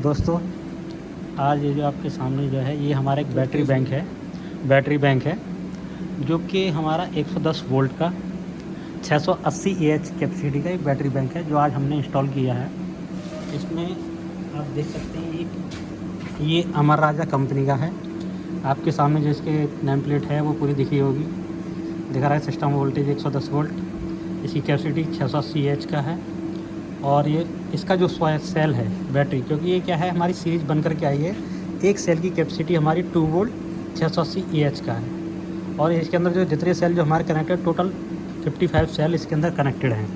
दोस्तों, आज ये जो आपके सामने जो है ये हमारा एक बैटरी बैंक है जो कि हमारा 110 वोल्ट का 680 एएच कैपेसिटी का एक बैटरी बैंक है जो आज हमने इंस्टॉल किया है। इसमें आप देख सकते हैं ये अमर राजा कंपनी का है। आपके सामने जो इसके नेम प्लेट है वो पूरी दिखी होगी। दिखा रहा है सिस्टम वोल्टेज 110 वोल्ट, इसकी कैपेसिटी 680 एएच का है। और ये इसका जो सेल है बैटरी, क्योंकि ये क्या है हमारी सीरीज बन कर के आई है, एक सेल की कैपेसिटी हमारी 2 वोल्ट 680 एएच का है। और इसके अंदर जो जितने सेल जो हमारे कनेक्टेड, टोटल 55 सेल इसके अंदर कनेक्टेड हैं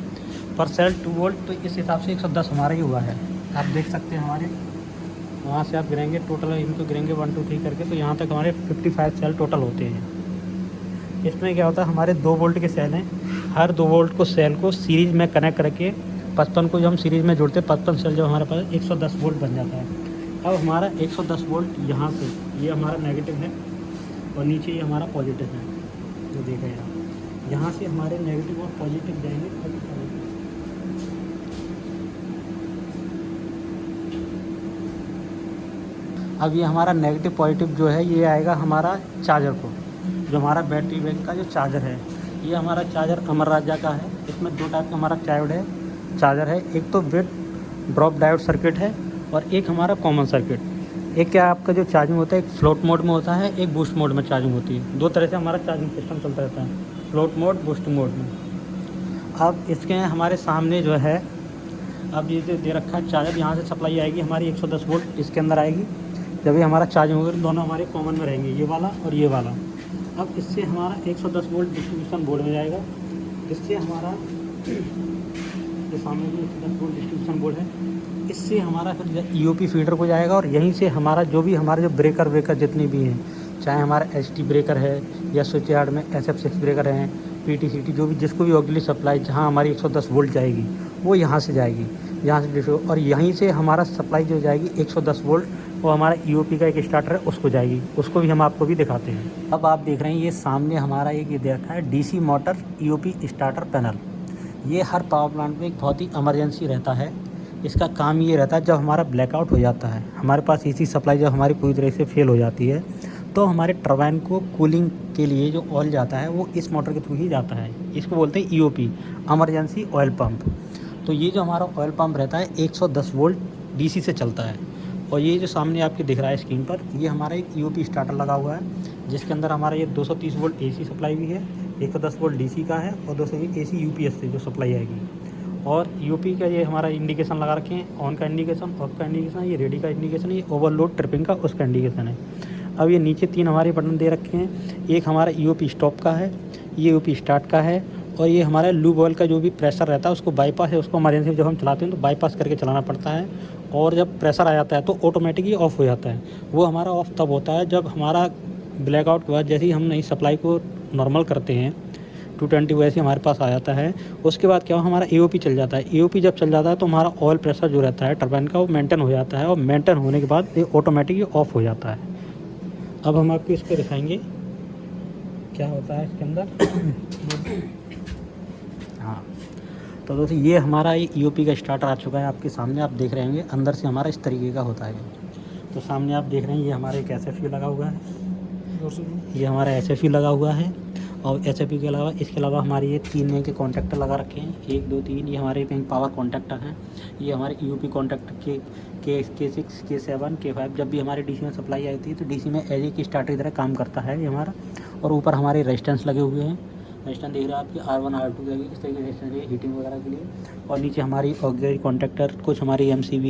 पर सेल 2 वोल्ट, तो इस हिसाब से 110 हमारा ही हुआ है। आप देख सकते हैं हमारे वहाँ से आप गिरेंगे, टोटल इनको गिरेंगे 1 2 3 करके, तो यहाँ तक हमारे 55 सेल टोटल होते हैं। इसमें क्या होता है, हमारे 2 वोल्ट के सेल हैं, हर 2 वोल्ट को सेल को सीरीज में कनेक्ट करके 55 को जब हम सीरीज़ में जोड़ते हैं, 55 सेल जब हमारे पास 110 वोल्ट बन जाता है। अब हमारा 110 वोल्ट यहाँ से ये हमारा नेगेटिव है और नीचे ये हमारा पॉजिटिव है। जो देखा यहाँ से हमारे नेगेटिव और पॉजिटिव जाएंगे। अब ये हमारा नेगेटिव पॉजिटिव जो है ये आएगा हमारा चार्जर को, जो हमारा बैटरी बैंक का जो चार्जर है। ये हमारा चार्जर अमर राजा का है। इसमें 2 टाइप का हमारा चार्जर है, एक तो वेट ड्रॉप डायोड सर्किट है और एक हमारा कॉमन सर्किट। एक क्या आपका जो चार्जिंग होता है, एक फ्लोट मोड में होता है, एक बूस्ट मोड में चार्जिंग होती है। 2 तरह से हमारा चार्जिंग सिस्टम चलता रहता है, फ्लोट मोड, बूस्ट मोड में। अब इसके हमारे सामने जो है अब ये जो दे रखा है चार्जर, यहाँ से सप्लाई आएगी हमारी 110 वोल्ट इसके अंदर आएगी। जब ये हमारा चार्जिंग होगा दोनों हमारे कॉमन में रहेंगे, ये वाला और ये वाला। अब इससे हमारा 110 वोल्ट डिस्ट्रीब्यूशन बोर्ड में जाएगा, इससे हमारा जो सामने जो 110 वोल्ट डिस्ट्रीब्यूशन बोर्ड है, इससे हमारा फिर ईओपी फीडर को जाएगा। और यहीं से हमारा जो भी हमारे जो ब्रेकर जितने भी हैं, चाहे हमारा एचटी ब्रेकर है या स्विच यार्ड में SF6 ब्रेकर हैं, PTCT, जो भी जिसको भी ऑक्सिलरी सप्लाई जहाँ हमारी 110 वोल्ट जाएगी वो यहाँ से जाएगी, यहाँ से। और यहीं से हमारा सप्लाई जो जाएगी 110 वोल्ट, वो हमारा ईओपी का एक स्टार्टर है उसको जाएगी, उसको भी हम आपको भी दिखाते हैं। अब आप देख रहे हैं ये सामने हमारा एक ये दे रखा है DC motor EOP starter panel. ये हर पावर प्लांट में एक बहुत ही इमरजेंसी रहता है। इसका काम ये रहता है जब हमारा ब्लैकआउट हो जाता है, हमारे पास AC सप्लाई जब हमारी पूरी तरह से फेल हो जाती है, तो हमारे टरबाइन को कूलिंग के लिए जो ऑयल जाता है वो इस मोटर के थ्रू ही जाता है। इसको बोलते हैं EOP, इमरजेंसी ऑयल पंप। तो ये जो हमारा ऑयल पंप रहता है 110 वोल्ट DC से चलता है। और ये जो सामने आपके दिख रहा है स्क्रीन पर, ये हमारा एक EOP स्टार्टर लगा हुआ है, जिसके अंदर हमारा ये 230 वोल्ट AC सप्लाई भी है, 110 वोल्ट DC का है और 220 AC UPS से जो सप्लाई आएगी। और EOP का ये हमारा इंडिकेशन लगा रखे हैं, ऑन का इंडिकेशन, ऑफ का इंडिकेशन, ये रेडी का इंडिकेशन, ये ओवरलोड ट्रिपिंग का उसका इंडिकेशन है। अब ये नीचे 3 हमारे बटन दे रखे हैं, एक हमारा EOP स्टॉप का है, ये EOP स्टार्ट का है, और ये हमारा लूब ऑयल का जो भी प्रेशर रहता है उसको बाईपास है, उसको इमरजेंसी जब हम चलाते हैं तो बाईपास करके चलाना पड़ता है। और जब प्रेशर आ जाता है तो ऑटोमेटिकली ऑफ हो जाता है। वो हमारा ऑफ तब होता है जब हमारा ब्लैकआउट के बाद जैसे ही हम नई सप्लाई को नॉर्मल करते हैं 220 वैसे हमारे पास आ जाता है। उसके बाद क्या हमारा EOP चल जाता है। EOP जब चल जाता है तो हमारा ऑयल प्रेशर जो रहता है टरबाइन का वो मेंटेन हो जाता है, और मेंटेन होने के बाद ये ऑटोमेटिकली ऑफ हो जाता है। अब हम आपको इस पर दिखाएंगे क्या होता है इसके अंदर। हाँ, तो दोस्तों ये हमारा ये EOP का स्टार्टर आ चुका है आपके सामने, आप देख रहे होंगे अंदर से हमारा इस तरीके का होता है। तो सामने आप देख रहे हैं ये हमारा एक SFE लगा हुआ है, ये हमारा SFE लगा हुआ है। और SFE के अलावा इसके अलावा हमारे ये 3 के कॉन्टैक्टर लगा रखे हैं, 1 2 3, ये हमारे पावर कॉन्टैक्टर हैं। ये हमारे EOP contactor K6 K7 K5 जब भी हमारे DC में सप्लाई आई थी तो DC में एज की स्टार्टर की तरह काम करता है ये हमारा। और ऊपर हमारे रेजिस्टेंस लगे हुए हैं, रेजिस्टेंस देख रहे हैं आपके R1 R2 के इस तरीके रेजिस्टेंस हीटिंग वगैरह के लिए। और नीचे हमारी ऑक्सिलरी कॉन्टैक्टर, कुछ हमारी MCB,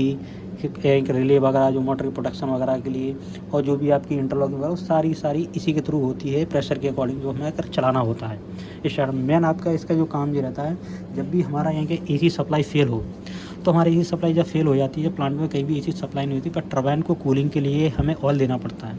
एक रिले वगैरह जो मोटर की प्रोटेक्शन वगैरह के लिए, और जो भी आपकी इंटरलॉकिंग वगैरह सारी इसी के थ्रू होती है, प्रेशर के अकॉर्डिंग जो हमें कर चलाना होता है। इस शहर में मेन आपका इसका जो काम ये रहता है, जब भी हमारा यहाँ के AC सप्लाई फेल हो, तो हमारी AC सप्लाई जब फेल हो जाती है, प्लांट में कहीं भी AC सप्लाई नहीं होती, पर टरबाइन को कूलिंग के लिए हमें ऑयल देना पड़ता है।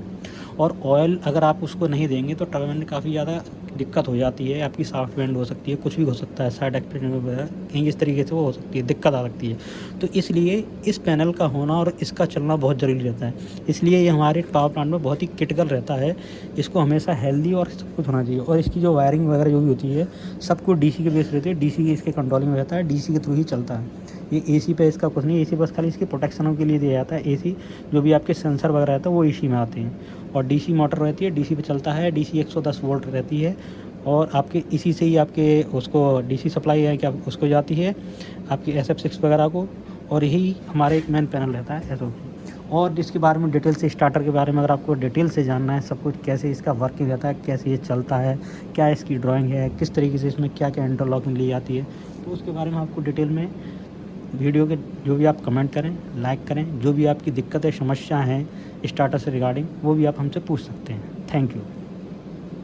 और ऑयल अगर आप उसको नहीं देंगे तो टर्बाइन में काफ़ी ज़्यादा दिक्कत हो जाती है, आपकी सॉफ्ट बैंड हो सकती है, कुछ भी हो सकता है, साइड एक्सपीरियंस वगैरह कहीं इस तरीके से वो हो सकती है, दिक्कत आ सकती है। तो इसलिए इस पैनल का होना और इसका चलना बहुत ज़रूरी रहता है। इसलिए ये हमारे पावर प्लांट में बहुत ही क्रिटिकल रहता है, इसको हमेशा हेल्दी और सब कुछ होना चाहिए। और इसकी जो वायरिंग वगैरह जो भी होती है सब कुछ डीसी के बेस रहती है, डीसी इसके कंट्रोलिंग में रहता है, डीसी के थ्रू ही चलता है। ये एसी पे इसका कुछ नहीं, एसी बस खाली इसकी प्रोटेक्शनों के लिए दिया जाता है। एसी जो भी आपके सेंसर वगैरह रहता है वो एसी में आते हैं। और डीसी मोटर रहती है, डीसी पे चलता है, डीसी 110 वोल्ट रहती है और आपके इसी से ही आपके उसको डीसी सप्लाई है क्या उसको जाती है आपकी SF6 वगैरह को। और यही हमारे एक मेन पैनल रहता है SOP। और इसके बारे में डिटेल से, स्टार्टर के बारे में अगर आपको डिटेल से जानना है सब कुछ, कैसे इसका वर्किंग रहता है, कैसे ये चलता है, क्या इसकी ड्राइंग है, किस तरीके से इसमें क्या क्या इंटरलॉकिंग ली जाती है, तो उसके बारे में आपको डिटेल में वीडियो के जो भी आप कमेंट करें, लाइक करें, जो भी आपकी दिक्कतें समस्या हैं स्टार्टर से रिगार्डिंग वो भी आप हमसे पूछ सकते हैं। Thank you.